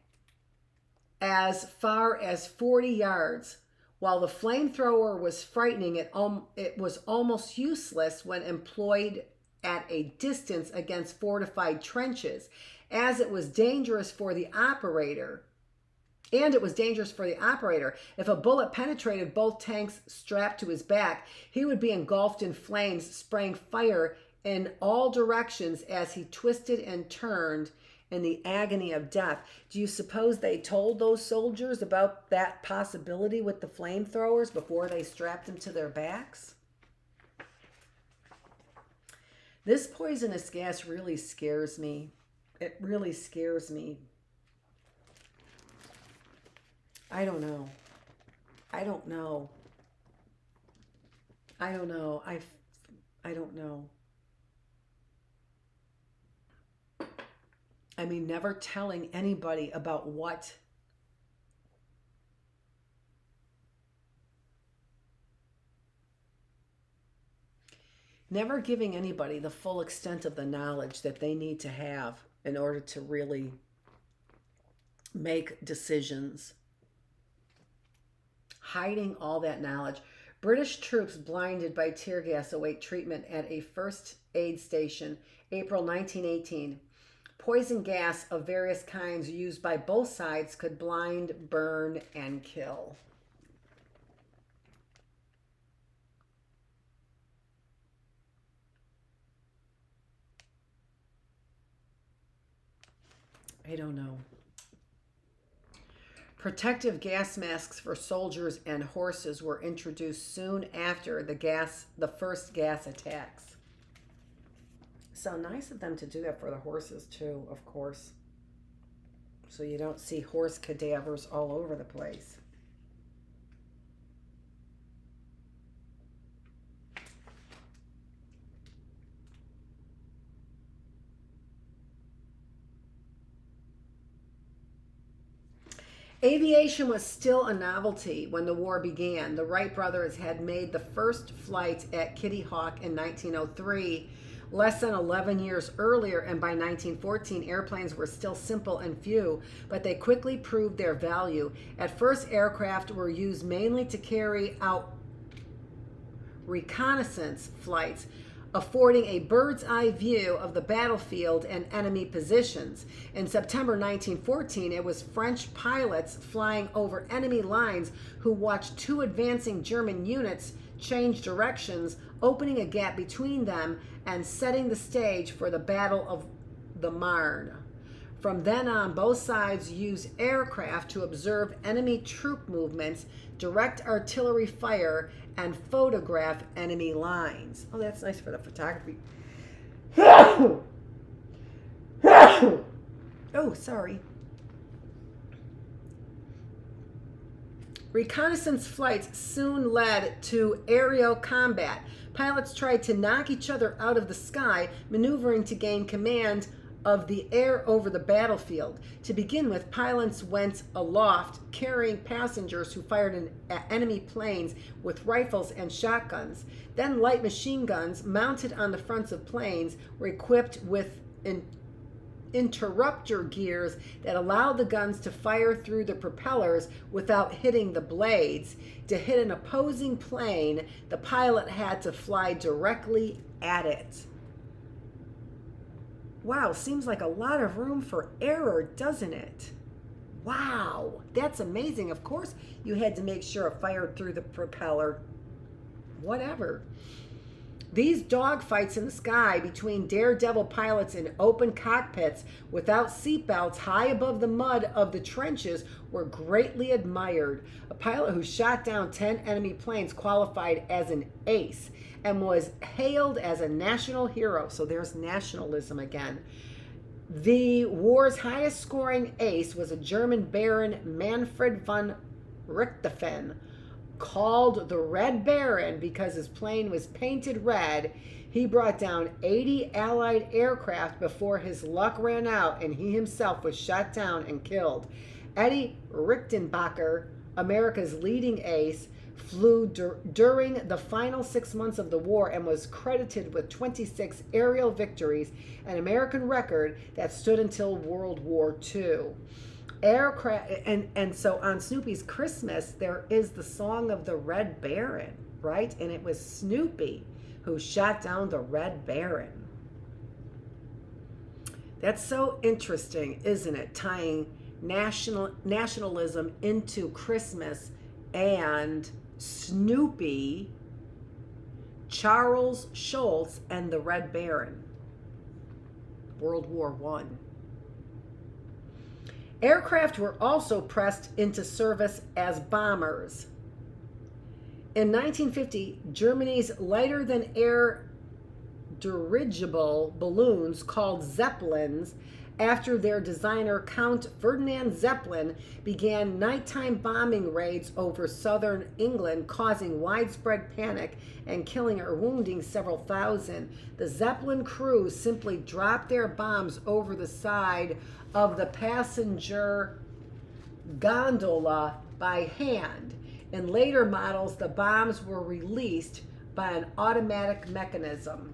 as far as 40 yards. While the flamethrower was frightening, it was almost useless when employed at a distance against fortified trenches, as it was dangerous for the operator. If a bullet penetrated both tanks strapped to his back, he would be engulfed in flames, spraying fire in all directions as he twisted and turned in the agony of death. Do you suppose they told those soldiers about that possibility with the flamethrowers before they strapped them to their backs? This poisonous gas really scares me. It really scares me. I don't know. I don't know. I don't know. I don't know. I mean, never telling anybody about what never giving anybody the full extent of the knowledge that they need to have in order to really make decisions. Hiding all that knowledge. British troops blinded by tear gas await treatment at a first aid station, April 1918. Poison gas of various kinds used by both sides could blind, burn, and kill. I don't know. Protective gas masks for soldiers and horses were introduced soon after the first gas attacks. So nice of them to do that for the horses too, of course. So you don't see horse cadavers all over the place. Aviation was still a novelty when the war began. The Wright brothers had made the first flight at Kitty Hawk in 1903, less than 11 years earlier, and by 1914 airplanes were still simple and few, but they quickly proved their value. At first, aircraft were used mainly to carry out reconnaissance flights, affording a bird's eye view of the battlefield and enemy positions. In September 1914, it was French pilots flying over enemy lines who watched two advancing German units change directions, opening a gap between them and setting the stage for the Battle of the Marne. From then on, both sides used aircraft to observe enemy troop movements, direct artillery fire, and photograph enemy lines. Oh, that's nice for the photography. Oh, sorry. Reconnaissance flights soon led to aerial combat. Pilots tried to knock each other out of the sky, maneuvering to gain command of the air over the battlefield. To begin with, pilots went aloft, carrying passengers who fired at enemy planes with rifles and shotguns. Then light machine guns mounted on the fronts of planes were equipped with interrupter gears that allowed the guns to fire through the propellers without hitting the blades. To hit an opposing plane, the pilot had to fly directly at it. Wow, seems like a lot of room for error, doesn't it? Wow, that's amazing. Of course, you had to make sure it fired through the propeller. Whatever. These dogfights in the sky between daredevil pilots in open cockpits without seatbelts high above the mud of the trenches were greatly admired. A pilot who shot down 10 enemy planes qualified as an ace and was hailed as a national hero. So there's nationalism again. The war's highest scoring ace was a German Baron, Manfred von Richthofen. Called the Red Baron because his plane was painted red, he brought down 80 Allied aircraft before his luck ran out and he himself was shot down and killed. Eddie Richtenbacher, America's leading ace, flew during the final 6 months of the war and was credited with 26 aerial victories, an American record that stood until World War II. Aircraft, and so on Snoopy's Christmas, there is the song of the Red Baron, right? And it was Snoopy who shot down the Red Baron. That's so interesting, isn't it? Tying nationalism into Christmas and Snoopy, Charles Schulz, and the Red Baron. World War I. Aircraft were also pressed into service as bombers. In 1950, Germany's lighter-than-air dirigible balloons, called Zeppelins, after their designer Count Ferdinand Zeppelin, began nighttime bombing raids over southern England, causing widespread panic and killing or wounding several thousand. The Zeppelin crews simply dropped their bombs over the side of the passenger gondola by hand. In later models, the bombs were released by an automatic mechanism.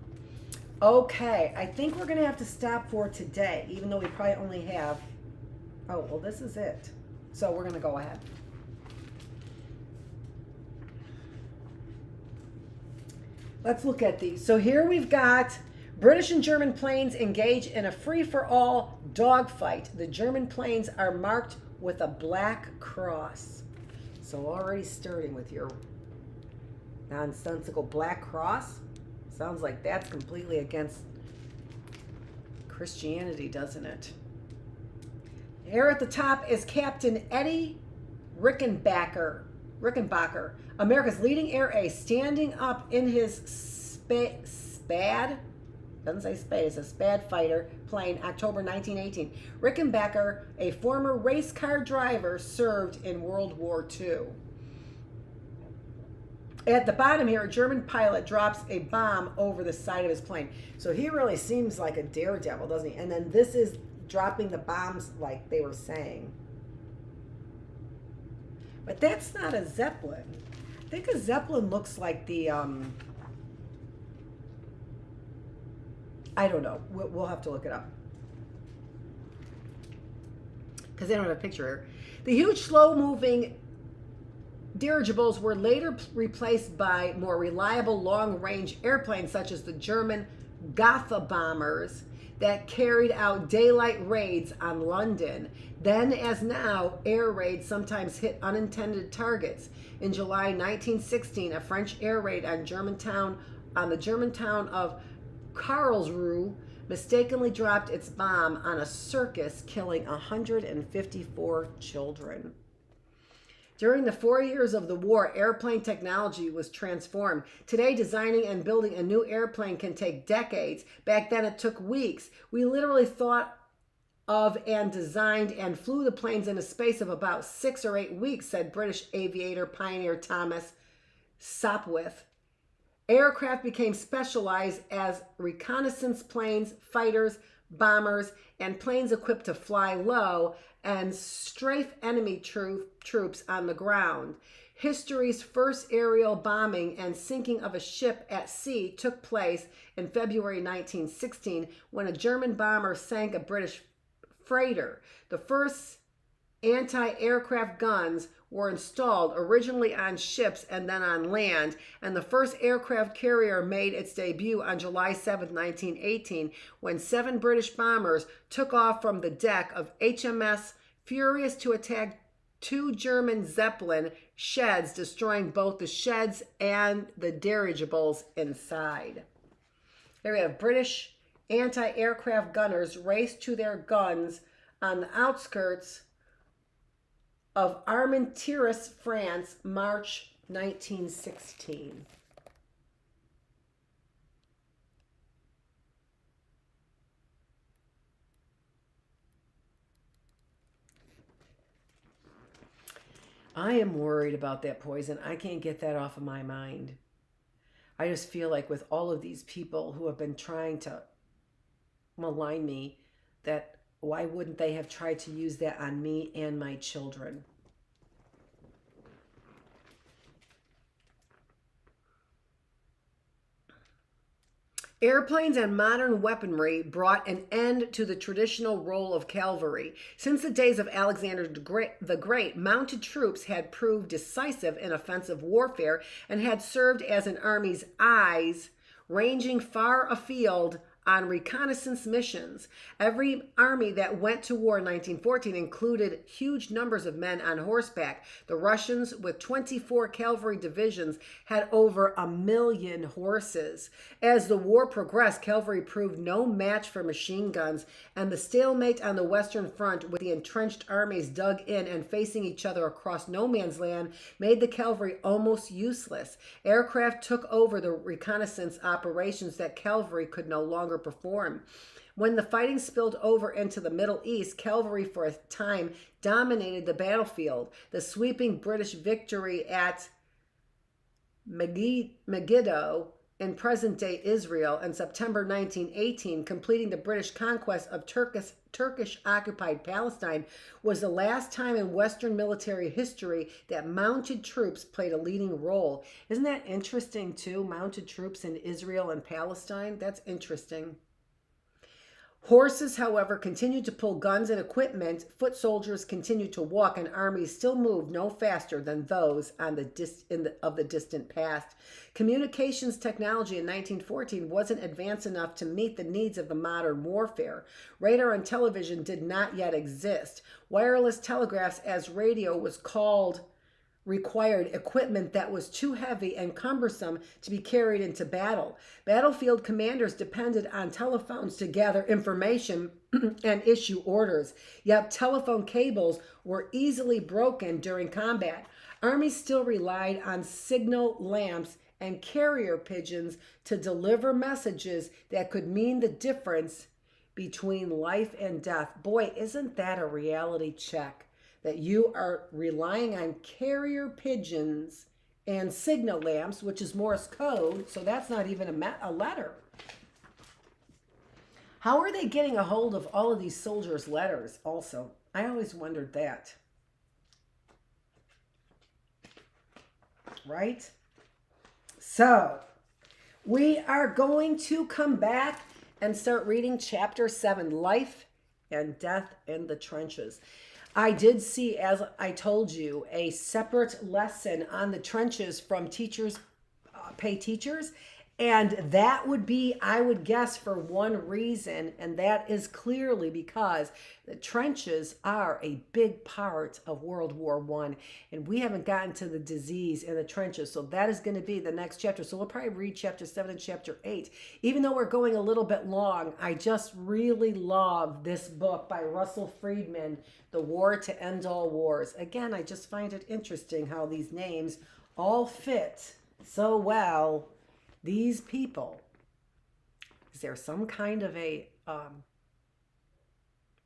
Okay, I think we're going to have to stop for today, even though we probably only have, oh, well, this is it. So we're going to go ahead. Let's look at these. So here we've got British and German planes engage in a free-for-all dogfight. The German planes are marked with a black cross. So already starting with your nonsensical black cross. Sounds like that's completely against Christianity, doesn't it? Here at the top is Captain Eddie Rickenbacker, America's leading air ace, standing up in his Spad, doesn't say spade, it's a Spad fighter plane, October 1918. Rickenbacker, a former race car driver, served in World War II. At the bottom here, a German pilot drops a bomb over the side of his plane. So he really seems like a daredevil, doesn't he? And then this is dropping the bombs like they were saying. But that's not a Zeppelin. I think a Zeppelin looks like the, I don't know. We'll have to look it up. Because they don't have a picture here. The huge, slow-moving dirigibles were later replaced by more reliable long-range airplanes such as the German Gotha bombers that carried out daylight raids on London. Then, as now, air raids sometimes hit unintended targets. In July 1916, a French air raid on the German town of Karlsruhe mistakenly dropped its bomb on a circus, killing 154 children. During the 4 years of the war, airplane technology was transformed. Today, designing and building a new airplane can take decades. Back then, it took weeks. We literally thought of and designed and flew the planes in a space of about 6 or 8 weeks, said British aviator pioneer Thomas Sopwith. Aircraft became specialized as reconnaissance planes, fighters, bombers, and planes equipped to fly low and strafe enemy troops on the ground. History's first aerial bombing and sinking of a ship at sea took place in February 1916 when a German bomber sank a British freighter. The first anti-aircraft guns were installed originally on ships and then on land, and the first aircraft carrier made its debut on July 7, 1918, when 7 British bombers took off from the deck of HMS furious to attack 2 German Zeppelin sheds, destroying both the sheds and the dirigibles inside. There we have British anti-aircraft gunners race to their guns on the outskirts of Armentières, France, March 1916. I am worried about that poison. I can't get that off of my mind. I just feel like with all of these people who have been trying to malign me, that why wouldn't they have tried to use that on me and my children? Airplanes and modern weaponry brought an end to the traditional role of cavalry. Since the days of Alexander the Great, mounted troops had proved decisive in offensive warfare and had served as an army's eyes, ranging far afield on reconnaissance missions. Every army that went to war in 1914 included huge numbers of men on horseback. The Russians, with 24 cavalry divisions, had over 1 million horses. As the war progressed, cavalry proved no match for machine guns, and the stalemate on the Western Front, with the entrenched armies dug in and facing each other across no man's land, made the cavalry almost useless. Aircraft took over the reconnaissance operations that cavalry could no longer perform. When the fighting spilled over into the Middle East, cavalry for a time dominated the battlefield. The sweeping British victory at Megiddo in present-day Israel in September 1918, completing the British conquest of Turkish-occupied Palestine, was the last time in Western military history that mounted troops played a leading role. Isn't that interesting, too? Mounted troops in Israel and Palestine? That's interesting. Horses, however, continued to pull guns and equipment. Foot soldiers continued to walk, and armies still moved no faster than those of the distant past. Communications technology in 1914 wasn't advanced enough to meet the needs of the modern warfare. Radar and television did not yet exist. Wireless telegraphs, as radio was called, required equipment that was too heavy and cumbersome to be carried into battle. Battlefield commanders depended on telephones to gather information and issue orders, yet telephone cables were easily broken during combat. Armies still relied on signal lamps and carrier pigeons to deliver messages that could mean the difference between life and death. Boy, isn't that a reality check? That you are relying on carrier pigeons and signal lamps, which is Morse code, so that's not even a letter. How are they getting a hold of all of these soldiers' letters also? I always wondered that. Right? So, we are going to come back and start reading Chapter 7, Life and Death in the Trenches. I did see, as I told you, a separate lesson on the trenches from Teachers Pay Teachers. And that would be, I would guess, for one reason, and that is clearly because the trenches are a big part of World War I, and we haven't gotten to the disease in the trenches, so that is going to be the next chapter. So we'll probably read Chapter 7 and Chapter 8. Even though we're going a little bit long, I just really love this book by Russell Freedman, The War to End All Wars. Again, I just find it interesting how these names all fit so well. These people, is there some kind of a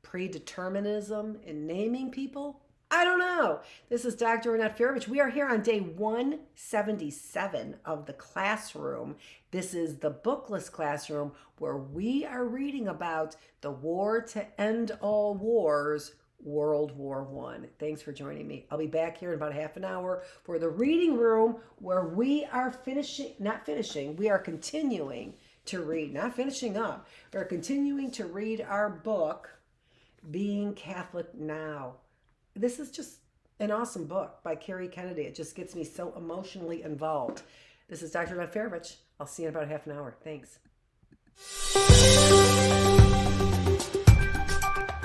predeterminism in naming people? I don't know. This is Dr. Annette Feravich. We are here on day 177 of the classroom. This is the Bookless Classroom, where we are reading about the War to End All Wars, World War I. Thanks for joining me. I'll be back here in about half an hour for the reading room, where we are we are continuing to read, not finishing up. We're continuing to read our book, Being Catholic Now. This is just an awesome book by Kerry Kennedy. It just gets me so emotionally involved. This is Dr. Annette Feravich. I'll see you in about half an hour. Thanks.